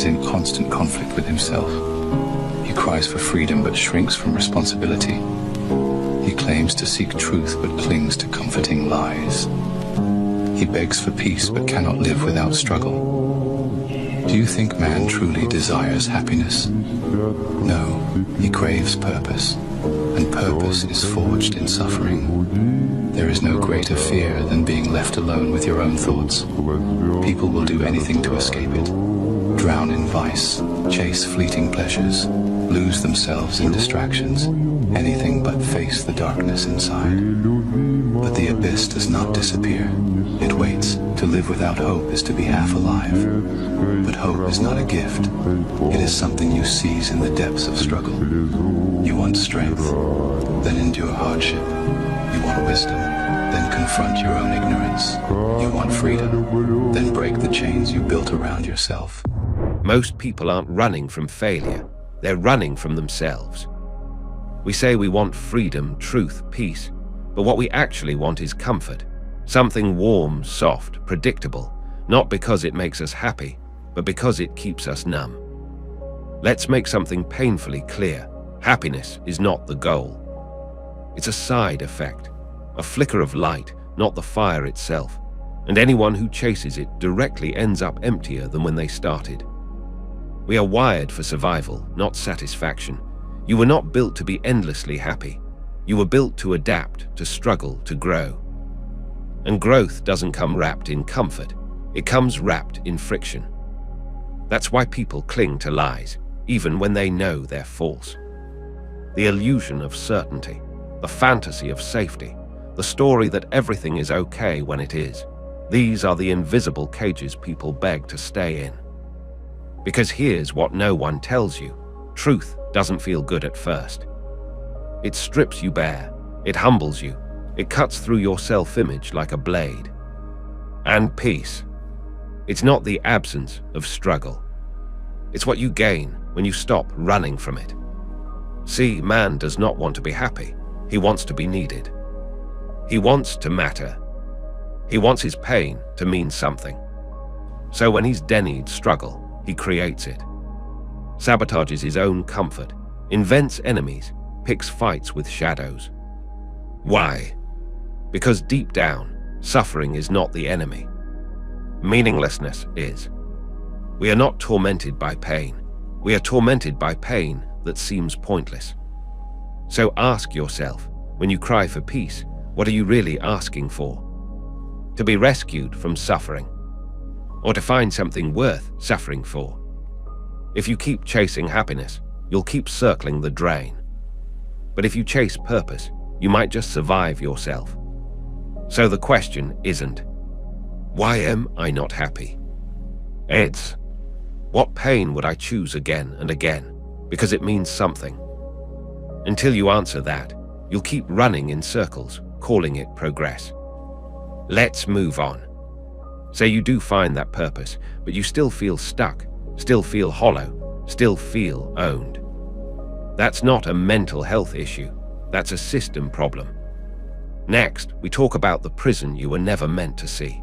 is in constant conflict with himself. He cries for freedom but shrinks from responsibility. He claims to seek truth but clings to comforting lies. He begs for peace but cannot live without struggle. Do you think man truly desires happiness? No, he craves purpose, and purpose is forged in suffering. There is no greater fear than being left alone with your own thoughts. People will do anything to escape it. Drown in vice, chase fleeting pleasures, lose themselves in distractions, anything but face the darkness inside. But the abyss does not disappear. It waits. To live without hope is to be half alive. But hope is not a gift. It is something you seize in the depths of struggle. You want strength, then endure hardship. You want wisdom, then confront your own ignorance. You want freedom, then break the chains you built around yourself. Most people aren't running from failure. They're running from themselves. We say we want freedom, truth, peace, but what we actually want is comfort. Something warm, soft, predictable, not because it makes us happy, but because it keeps us numb. Let's make something painfully clear. Happiness is not the goal. It's a side effect, a flicker of light, not the fire itself. And anyone who chases it directly ends up emptier than when they started. We are wired for survival, not satisfaction. You were not built to be endlessly happy. You were built to adapt, to struggle, to grow. And growth doesn't come wrapped in comfort. It comes wrapped in friction. That's why people cling to lies, even when they know they're false. The illusion of certainty, the fantasy of safety, the story that everything is okay when it is. These are the invisible cages people beg to stay in. Because here's what no one tells you. Truth doesn't feel good at first. It strips you bare. It humbles you. It cuts through your self-image like a blade. And peace. It's not the absence of struggle. It's what you gain when you stop running from it. See, man does not want to be happy. He wants to be needed. He wants to matter. He wants his pain to mean something. So when he's denied struggle, he creates it. Sabotages his own comfort, invents enemies, picks fights with shadows. Why? Because deep down, suffering is not the enemy. Meaninglessness is. We are not tormented by pain. We are tormented by pain that seems pointless. So ask yourself, when you cry for peace, what are you really asking for? To be rescued from suffering, or to find something worth suffering for? If you keep chasing happiness, you'll keep circling the drain. But if you chase purpose, you might just survive yourself. So the question isn't, why am I not happy? It's, what pain would I choose again and again, because it means something? Until you answer that, you'll keep running in circles, calling it progress. Let's move on. Say you do find that purpose, but you still feel stuck, still feel hollow, still feel owned. That's not a mental health issue. That's a system problem. Next, we talk about the prison you were never meant to see.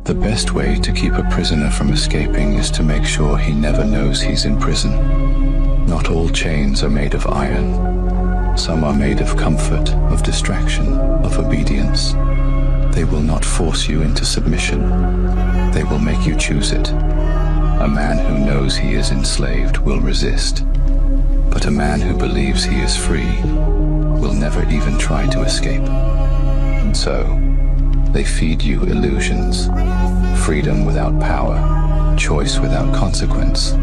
The best way to keep a prisoner from escaping is to make sure he never knows he's in prison. Not all chains are made of iron. Some are made of comfort, of distraction, of obedience. They will not force you into submission. They will make you choose it. A man who knows he is enslaved will resist. But a man who believes he is free will never even try to escape. And so, they feed you illusions. Freedom without power, choice without consequence,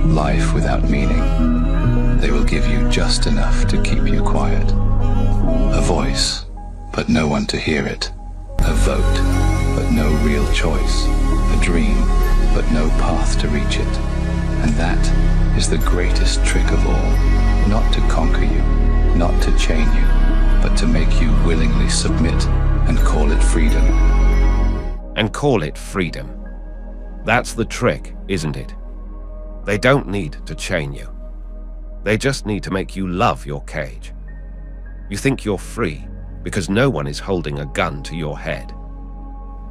life without meaning. They will give you just enough to keep you quiet. A voice, but no one to hear it. A vote, but no real choice. A dream, but no path to reach it. And that is the greatest trick of all. Not to conquer you, not to chain you, but to make you willingly submit and call it freedom. And call it freedom. That's the trick, isn't it? They don't need to chain you. They just need to make you love your cage. You think you're free because no one is holding a gun to your head.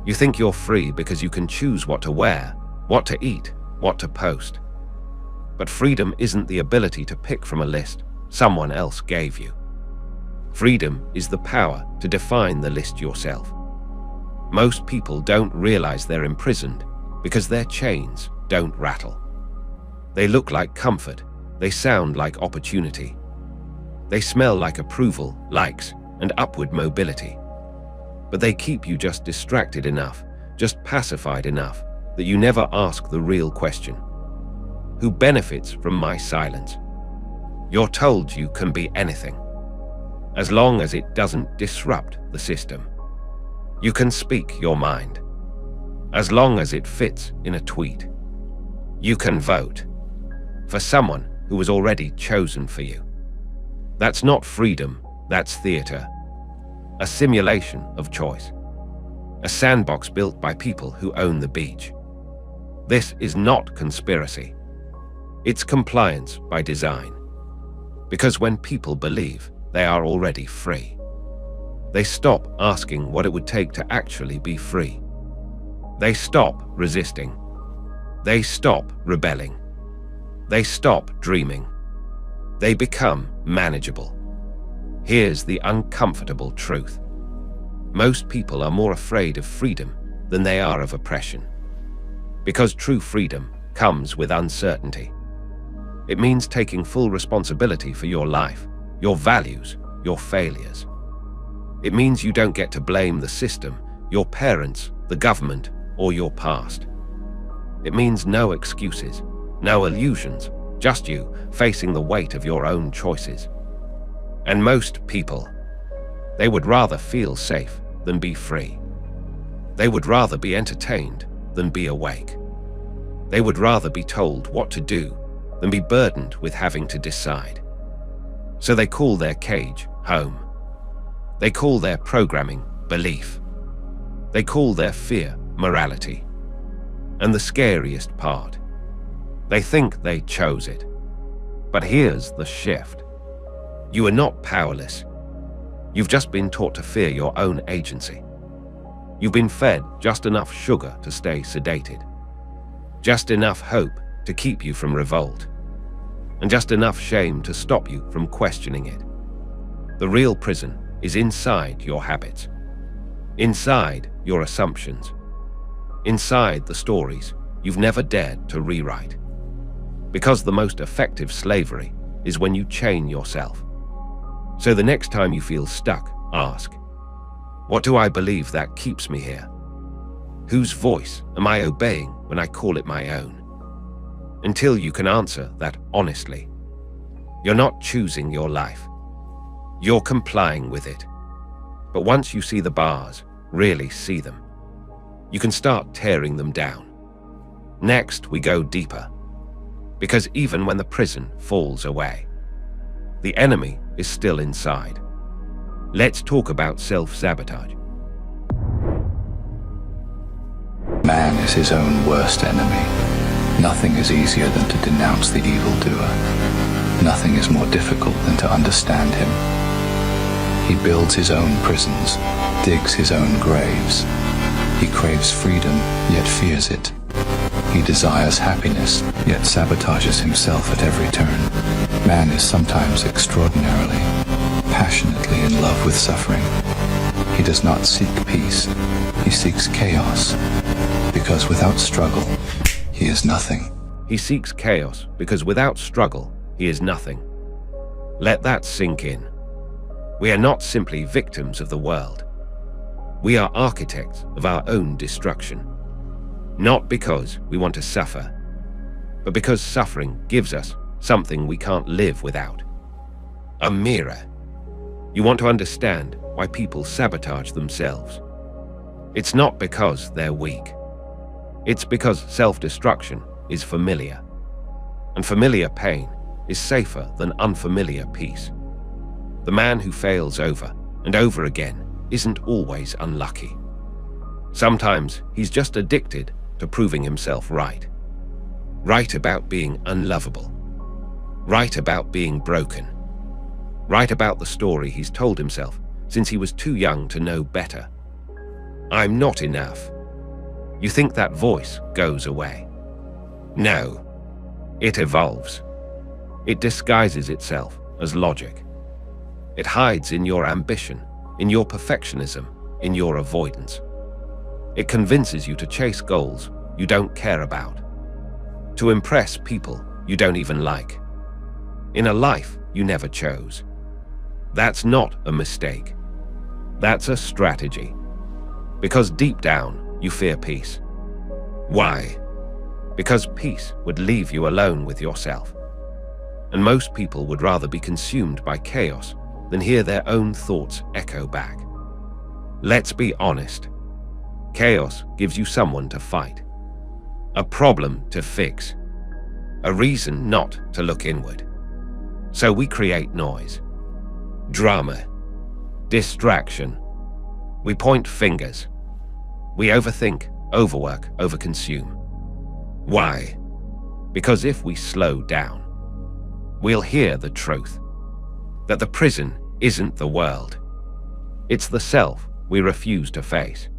You think you're free because you can choose what to wear, what to eat, what to post. But freedom isn't the ability to pick from a list someone else gave you. Freedom is the power to define the list yourself. Most people don't realize they're imprisoned because their chains don't rattle. They look like comfort, they sound like opportunity. They smell like approval, likes, and upward mobility. But they keep you just distracted enough, just pacified enough, that you never ask the real question. Who benefits from my silence? You're told you can be anything, as long as it doesn't disrupt the system. You can speak your mind, as long as it fits in a tweet. You can vote for someone who was already chosen for you. That's not freedom, that's theater. A simulation of choice. A sandbox built by people who own the beach. This is not conspiracy. It's compliance by design. Because when people believe they are already free, they stop asking what it would take to actually be free. They stop resisting. They stop rebelling. They stop dreaming. They become manageable. Here's the uncomfortable truth. Most people are more afraid of freedom than they are of oppression. Because true freedom comes with uncertainty. It means taking full responsibility for your life, your values, your failures. It means you don't get to blame the system, your parents, the government, or your past. It means no excuses, no illusions, just you facing the weight of your own choices. And most people, they would rather feel safe than be free. They would rather be entertained than be awake. They would rather be told what to do than be burdened with having to decide. So they call their cage home. They call their programming belief. They call their fear morality. And the scariest part, they think they chose it. But here's the shift. You are not powerless. You've just been taught to fear your own agency. You've been fed just enough sugar to stay sedated. Just enough hope to keep you from revolt. And just enough shame to stop you from questioning it. The real prison is inside your habits. Inside your assumptions. Inside the stories you've never dared to rewrite. Because the most effective slavery is when you chain yourself. So the next time you feel stuck, ask, what do I believe that keeps me here? Whose voice am I obeying when I call it my own? Until you can answer that honestly, you're not choosing your life. You're complying with it. But once you see the bars, really see them, you can start tearing them down. Next, we go deeper. Because even when the prison falls away, the enemy is still inside. Let's talk about self-sabotage. Man is his own worst enemy. Nothing is easier than to denounce the evildoer. Nothing is more difficult than to understand him. He builds his own prisons, digs his own graves. He craves freedom, yet fears it. He desires happiness, yet sabotages himself at every turn. Man is sometimes extraordinarily, passionately in love with suffering. He does not seek peace, he seeks chaos, because without struggle, he is nothing. He seeks chaos because without struggle, he is nothing. Let that sink in. We are not simply victims of the world. We are architects of our own destruction. Not because we want to suffer, but because suffering gives us something we can't live without. A mirror. You want to understand why people sabotage themselves. It's not because they're weak. It's because self-destruction is familiar. And familiar pain is safer than unfamiliar peace. The man who fails over and over again isn't always unlucky. Sometimes he's just addicted to proving himself right. Right about being unlovable. Right about being broken. Right about the story he's told himself since he was too young to know better. I'm not enough. you think that voice goes away. No, it evolves. It disguises itself as logic. It hides in your ambition, in your perfectionism, in your avoidance. It convinces you to chase goals you don't care about, to impress people you don't even like, in a life you never chose. That's not a mistake. That's a strategy. Because deep down, you fear peace. Why? Because peace would leave you alone with yourself. And most people would rather be consumed by chaos than hear their own thoughts echo back. Let's be honest. Chaos gives you someone to fight, a problem to fix, a reason not to look inward. So we create noise, drama, distraction. We point fingers. We overthink, overwork, overconsume. Why? Because if we slow down, we'll hear the truth, that the prison isn't the world. It's the self we refuse to face.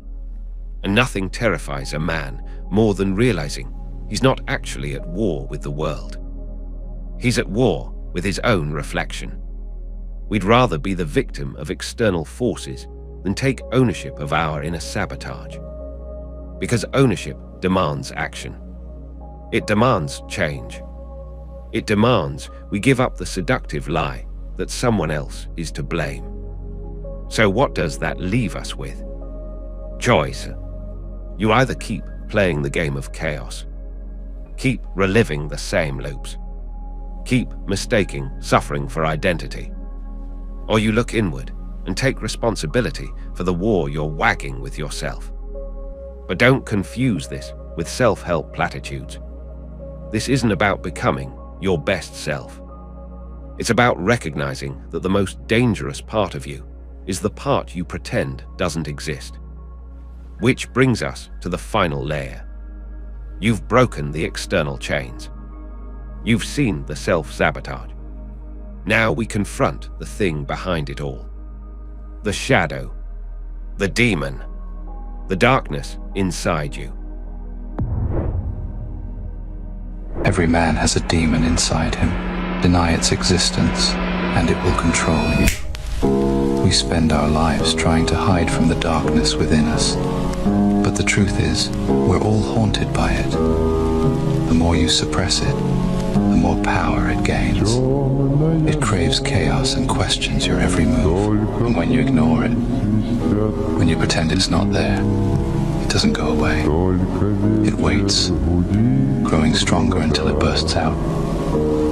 And nothing terrifies a man more than realizing he's not actually at war with the world. He's at war with his own reflection. We'd rather be the victim of external forces than take ownership of our inner sabotage. Because ownership demands action. It demands change. It demands we give up the seductive lie that someone else is to blame. So what does that leave us with? Choice. You either keep playing the game of chaos, keep reliving the same loops, keep mistaking suffering for identity, or you look inward and take responsibility for the war you're wagging with yourself. But don't confuse this with self-help platitudes. This isn't about becoming your best self. It's about recognizing that the most dangerous part of you is the part you pretend doesn't exist. Which brings us to the final layer. You've broken the external chains. You've seen the self-sabotage. Now we confront the thing behind it all. The shadow, the demon, the darkness inside you. Every man has a demon inside him. Deny its existence, and it will control you. We spend our lives trying to hide from the darkness within us. But the truth is, we're all haunted by it. The more you suppress it, the more power it gains. It craves chaos and questions your every move. And when you ignore it, when you pretend it's not there, it doesn't go away. It waits, growing stronger until it bursts out,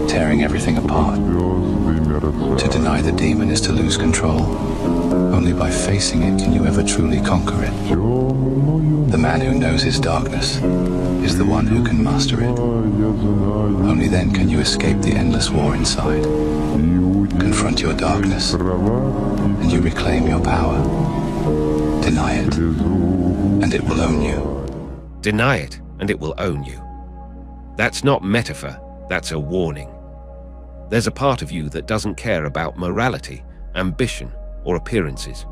tearing everything apart. To deny the demon is to lose control. Only by facing it can you ever truly conquer it. The man who knows his darkness is the one who can master it. Only then can you escape the endless war inside. Confront your darkness, and you reclaim your power. Deny it, and it will own you. Deny it, and it will own you. That's not metaphor, that's a warning. There's a part of you that doesn't care about morality, ambition, or appearances.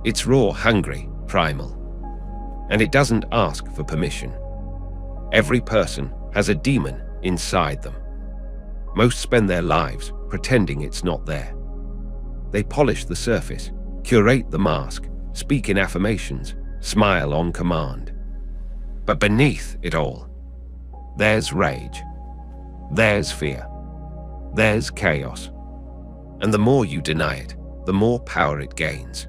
It's raw, hungry, primal. And it doesn't ask for permission. Every person has a demon inside them. Most spend their lives pretending it's not there. They polish the surface, curate the mask, speak in affirmations, smile on command. But beneath it all, there's rage, there's fear, there's chaos. And the more you deny it, the more power it gains.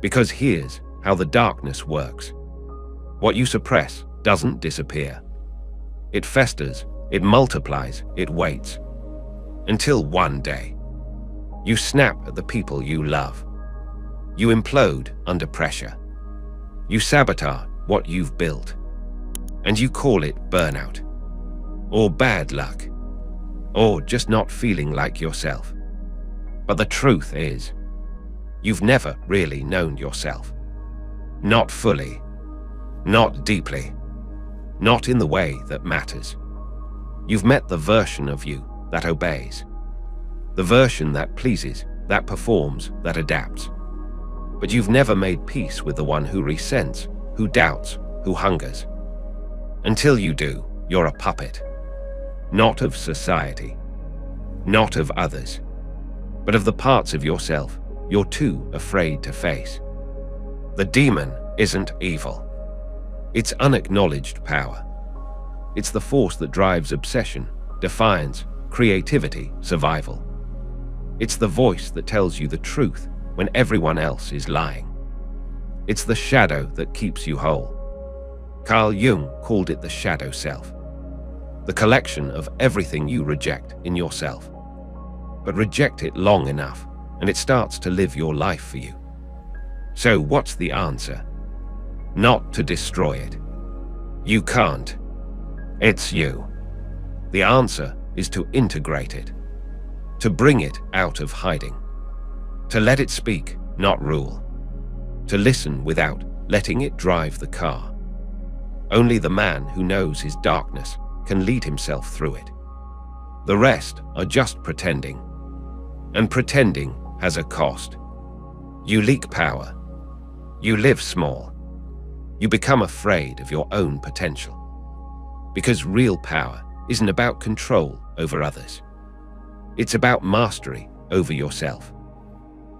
Because here's how the darkness works. What you suppress doesn't disappear. It festers, it multiplies, it waits. Until one day, you snap at the people you love. You implode under pressure. You sabotage what you've built. And you call it burnout, or bad luck, or just not feeling like yourself. But the truth is, you've never really known yourself. Not fully, not deeply, not in the way that matters. You've met the version of you that obeys, the version that pleases, that performs, that adapts. But you've never made peace with the one who resents, who doubts, who hungers. Until you do, you're a puppet. Not of society, not of others, but of the parts of yourself you're too afraid to face. The demon isn't evil. It's unacknowledged power. It's the force that drives obsession, defiance, creativity, survival. It's the voice that tells you the truth when everyone else is lying. It's the shadow that keeps you whole. Carl Jung called it the shadow self, the collection of everything you reject in yourself. But reject it long enough, and it starts to live your life for you. So what's the answer? Not to destroy it. You can't. It's you. The answer is to integrate it, to bring it out of hiding, to let it speak, not rule, to listen without letting it drive the car. Only the man who knows his darkness can lead himself through it. The rest are just pretending, and pretending has a cost. You leak power. You live small. You become afraid of your own potential. Because real power isn't about control over others. It's about mastery over yourself.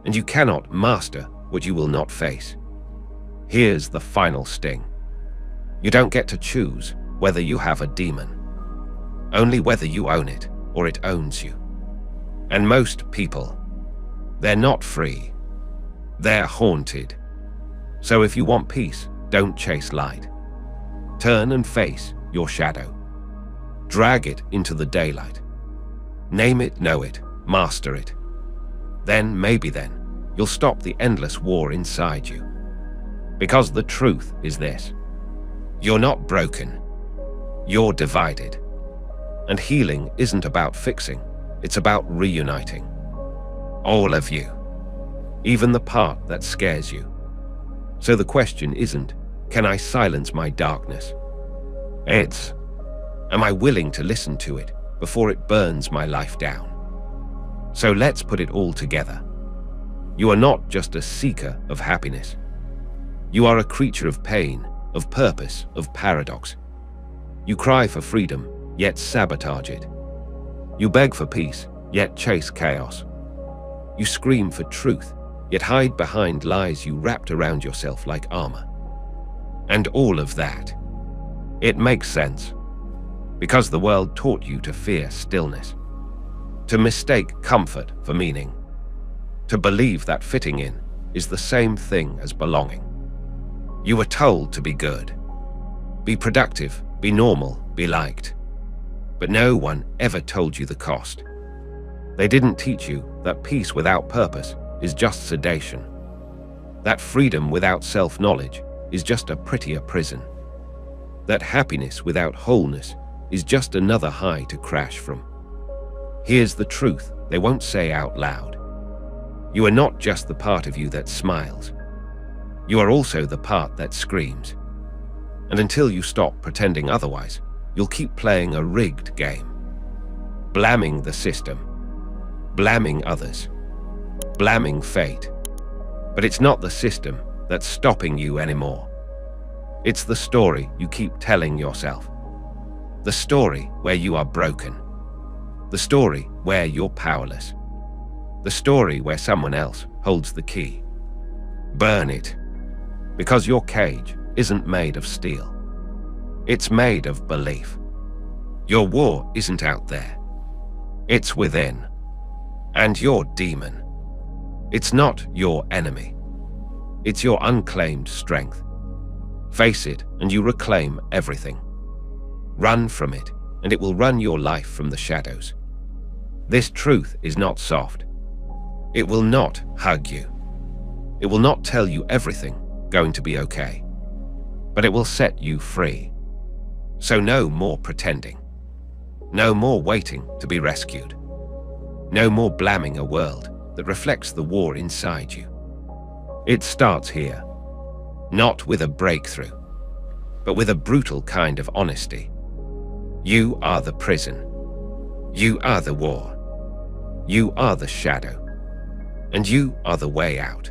And you cannot master what you will not face. Here's the final sting. You don't get to choose whether you have a demon, only whether you own it or it owns you. And most people, they're not free. They're haunted. So if you want peace, don't chase light. Turn and face your shadow. Drag it into the daylight. Name it, know it, master it. Then, maybe then, you'll stop the endless war inside you. Because the truth is this: you're not broken. You're divided. And healing isn't about fixing, it's about reuniting. All of you. Even the part that scares you. So the question isn't, can I silence my darkness? It's, am I willing to listen to it before it burns my life down? So let's put it all together. You are not just a seeker of happiness. You are a creature of pain, of purpose, of paradox. You cry for freedom, yet sabotage it. You beg for peace, yet chase chaos. You scream for truth, yet hide behind lies you wrapped around yourself like armor. And all of that, it makes sense. Because the world taught you to fear stillness, to mistake comfort for meaning, to believe that fitting in is the same thing as belonging. You were told to be good, be productive, be normal, be liked. But no one ever told you the cost. They didn't teach you that peace without purpose is just sedation, that freedom without self-knowledge is just a prettier prison, that happiness without wholeness is just another high to crash from. Here's the truth they won't say out loud. You are not just the part of you that smiles. You are also the part that screams. And until you stop pretending otherwise, you'll keep playing a rigged game. Blaming the system, blaming others, blaming fate. But it's not the system that's stopping you anymore. It's the story you keep telling yourself. The story where you are broken. The story where you're powerless. The story where someone else holds the key. Burn it. Because your cage isn't made of steel. It's made of belief. Your war isn't out there. It's within. And your demon. It's not your enemy. It's your unclaimed strength. Face it and you reclaim everything. Run from it and it will run your life from the shadows. This truth is not soft. It will not hug you. It will not tell you everything going to be okay. But it will set you free. So no more pretending. No more waiting to be rescued. No more blaming a world that reflects the war inside you. It starts here. Not with a breakthrough, but with a brutal kind of honesty. You are the prison. You are the war. You are the shadow. And you are the way out.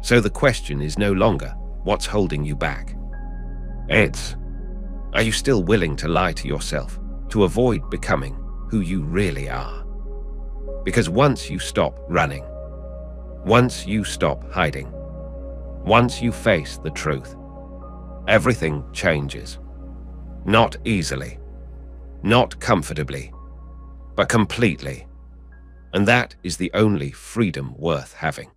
So the question is no longer what's holding you back. Are you still willing to lie to yourself, to avoid becoming who you really are? Because once you stop running, once you stop hiding, once you face the truth, everything changes. Not easily, not comfortably, but completely. And that is the only freedom worth having.